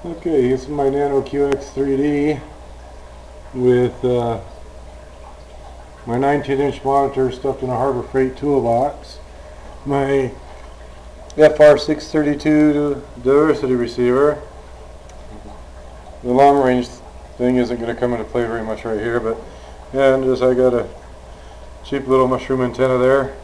Okay, this is my Nano QX3D with my 19-inch monitor stuffed in a Harbor Freight toolbox, my FR632 diversity receiver. The long range thing isn't going to come into play very much right here, but and just I got a cheap little mushroom antenna there.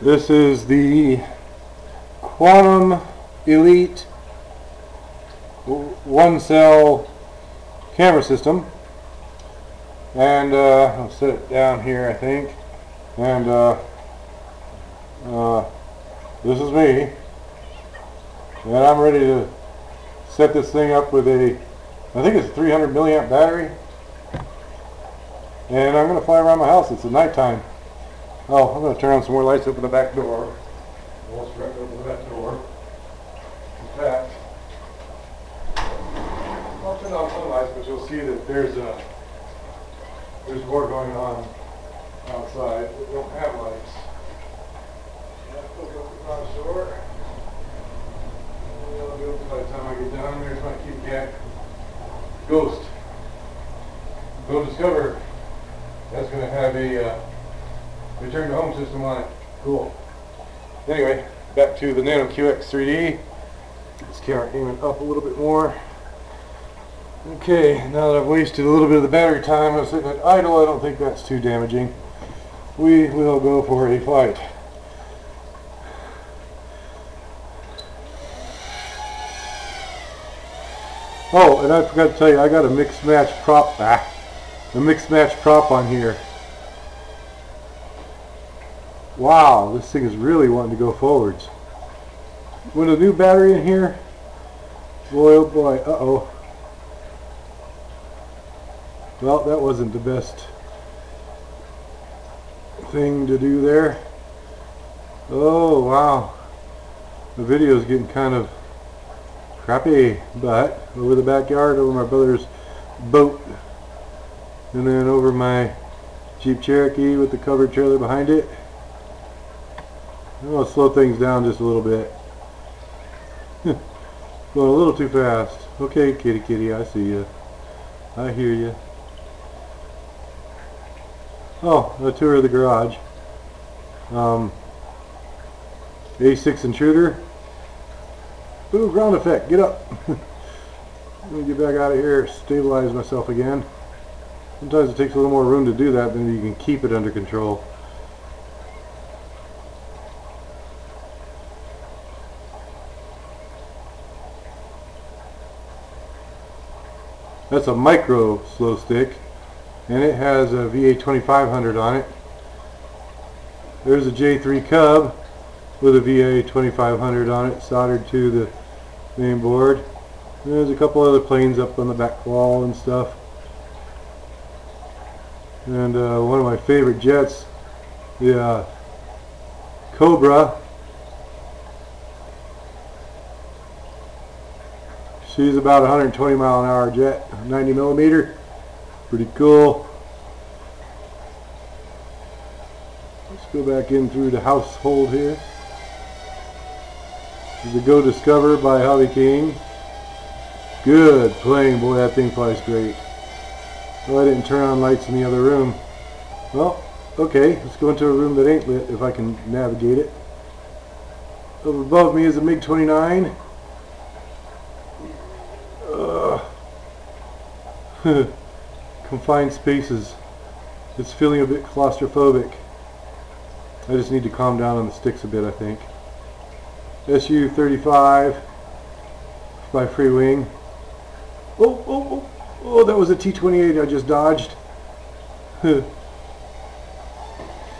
This is the Quanum Elite one cell camera system, and I'll set it down here I think, and this is me, and I'm ready to set this thing up with I think it's a 300 milliamp battery, and I'm going to fly around my house. It's at nighttime. Oh, I'm going to turn on some more lights, open the back door. Almost forgot to open the back door. In fact, I'll turn on some lights, but you'll see that there's more going on outside. We don't have lights. Open up the garage door. I'll be open by the time I get down. There's my cute cat, Ghost. Go Discover. That's going to have a return to home system on it. Cool. Anyway, back to the Nano QX3D. This camera aiming up a little bit more. Okay, now that I've wasted a little bit of the battery time, I'm sitting at idle. I don't think that's too damaging. We will go for a flight. Oh, and I forgot to tell you, I got a mixed match prop. A mixed match prop on here. Wow, this thing is really wanting to go forwards. With a new battery in here, boy oh boy, uh-oh. Well, that wasn't the best thing to do there. Oh, wow. The video is getting kind of crappy, but over the backyard, over my brother's boat, and then over my Jeep Cherokee with the covered trailer behind it. I'm going to slow things down just a little bit. Going a little too fast. Okay, kitty kitty, I see you. I hear you. Oh, a tour of the garage. A6 intruder. Ooh, ground effect, get up. Let me get back out of here, stabilize myself again. Sometimes it takes a little more room to do that than you can keep it under control. That's a micro slow stick, and it has a VA2500 on it. There's a J3 Cub with a VA2500 on it soldered to the main board. There's a couple other planes up on the back wall and stuff. And one of my favorite jets, the Cobra. She's about 120 mile an hour jet, 90 millimeter. Pretty cool. Let's go back in through the household here. This is the Go Discover by Hobby King. Good plane, boy, that thing flies great. Oh, I didn't turn on lights in the other room. Well, okay, let's go into a room that ain't lit if I can navigate it. Over above me is a MiG-29. Confined spaces. It's feeling a bit claustrophobic. I just need to calm down on the sticks a bit, I think. Su-35 by Free Wing. Oh, that was a T-28 I just dodged.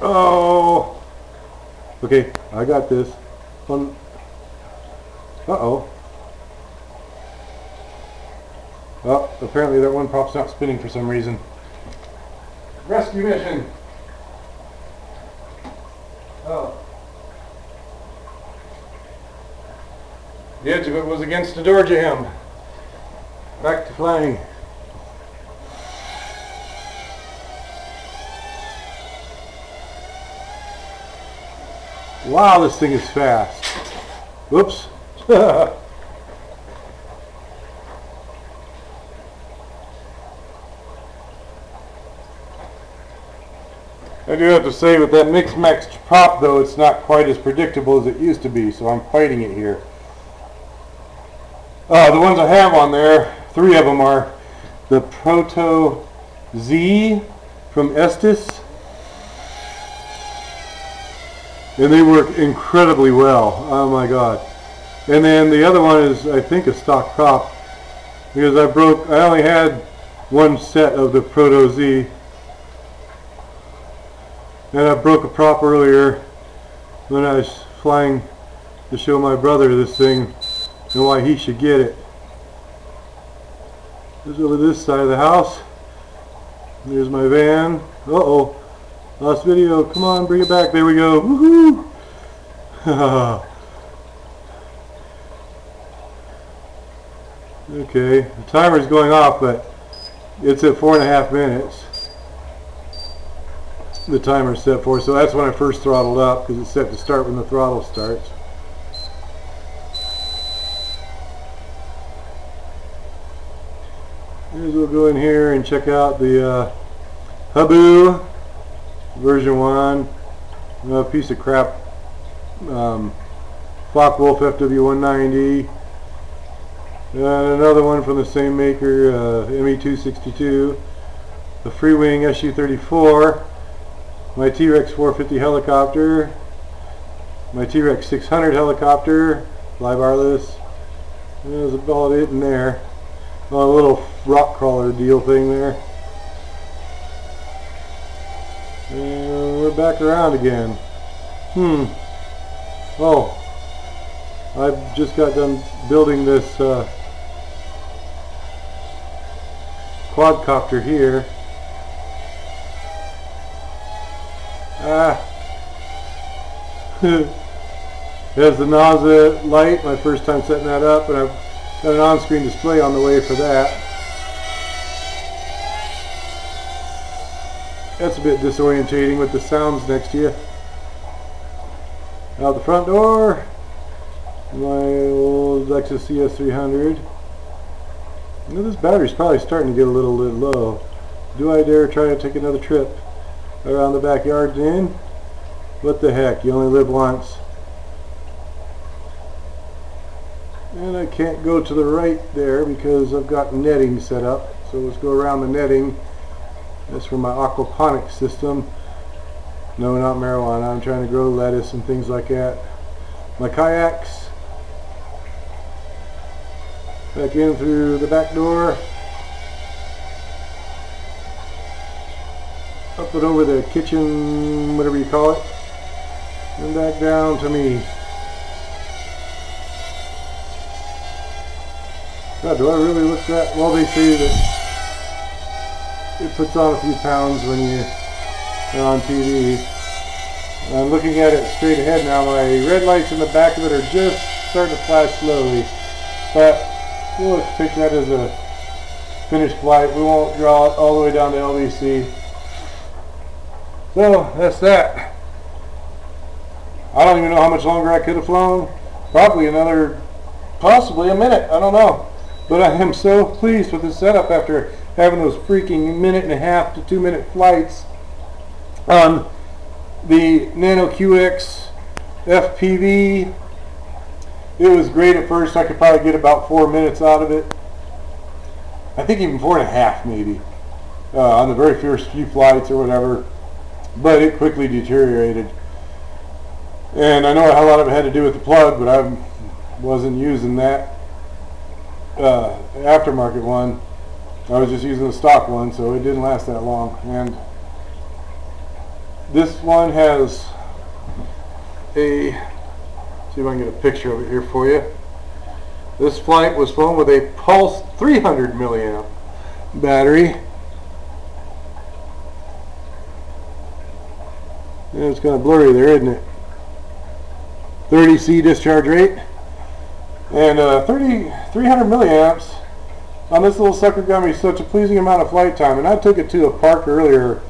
Oh. Okay, I got this. Uh-oh. Well, apparently that one prop's not spinning for some reason. Rescue mission. Oh. The edge of it was against the door jamb. Back to flying. Wow, this thing is fast. Whoops. I do have to say, with that mixed max prop though, it's not quite as predictable as it used to be, so I'm fighting it here. The ones I have on there, 3 of them are the Proto Z from Estes, and they work incredibly well. Oh my god. And then the other one is, I think, a stock prop, because I only had one set of the Proto Z, and I broke a prop earlier when I was flying to show my brother this thing and why he should get it. This is over this side of the house. There's my van. Uh-oh. Lost video. Come on, bring it back. There we go. Woohoo! Okay, the timer's going off, but it's at 4.5 minutes. The timer's set for, so that's when I first throttled up, because it's set to start when the throttle starts. Here's, we'll go in here and check out the Habu version 1. A piece of crap Focke-Wulf FW190. And another one from the same maker, ME262. The Freewing SU-34. My T-Rex 450 helicopter. My T-Rex 600 helicopter. Fly-barless. There's about it in there. Oh, a little rock crawler deal thing there. And we're back around again. Oh, I've just got done building this quadcopter here. There's the NASA light, my first time setting that up, and I've got an on-screen display on the way for that. That's a bit disorientating with the sounds next to you. Out the front door, my old Lexus CS300. Now this battery's probably starting to get a little low. Do I dare try to take another trip around the backyard and in? What the heck, you only live once. And I can't go to the right there because I've got netting set up. So let's go around the netting. That's for my aquaponics system. No, not marijuana. I'm trying to grow lettuce and things like that. My kayaks. Back in through the back door. Up and over the kitchen, whatever you call it. And back down to me. God, do I really look that? Well, they say that it puts on a few pounds when you're on TV. I'm looking at it straight ahead now. My red lights in the back of it are just starting to flash slowly. But we'll take that as a finished flight. We won't draw it all the way down to LBC. So that's that. I don't even know how much longer I could have flown. Probably another, possibly a minute. I don't know. But I am so pleased with the setup after having those freaking 1.5 to 2 minute flights on the Nano QX FPV. It was great at first. I could probably get about 4 minutes out of it. I think even 4.5 maybe on the very first few flights or whatever. But it quickly deteriorated. And I know a lot of it had to do with the plug, but I wasn't using that aftermarket one. I was just using the stock one, so it didn't last that long. And this one has a, see if I can get a picture of it here for you. This flight was flown with a Pulse 300 milliamp battery. And it's kind of blurry there, isn't it? 30C discharge rate. And 300 milliamps on this little sucker got me such a pleasing amount of flight time. And I took it to a park earlier,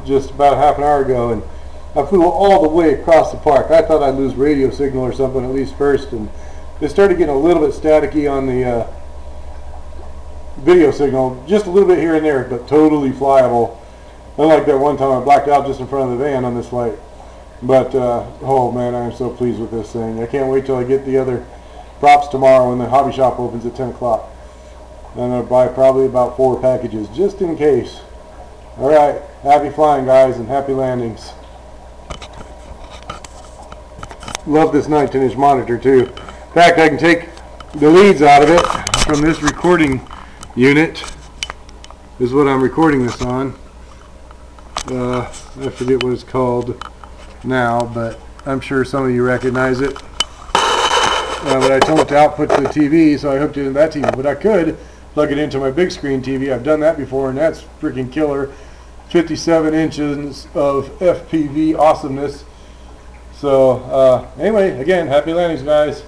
just about half an hour ago, and I flew all the way across the park. I thought I'd lose radio signal or something at least first, and it started getting a little bit staticky on the video signal, just a little bit here and there, but totally flyable. Unlike that one time I blacked out just in front of the van on this flight. But, oh man, I am so pleased with this thing. I can't wait till I get the other props tomorrow when the hobby shop opens at 10 o'clock. I'm going to buy probably about 4 packages just in case. Alright, happy flying guys and happy landings. Love this 19-inch monitor too. In fact, I can take the leads out of it from this recording unit. This is what I'm recording this on. I forget what it's called now, but I'm sure some of you recognize it. But I told it to output to the TV, so I hooked it into that TV. But I could plug it into my big screen TV. I've done that before, and that's freaking killer. 57 inches of FPV awesomeness. So anyway, again, happy landings guys.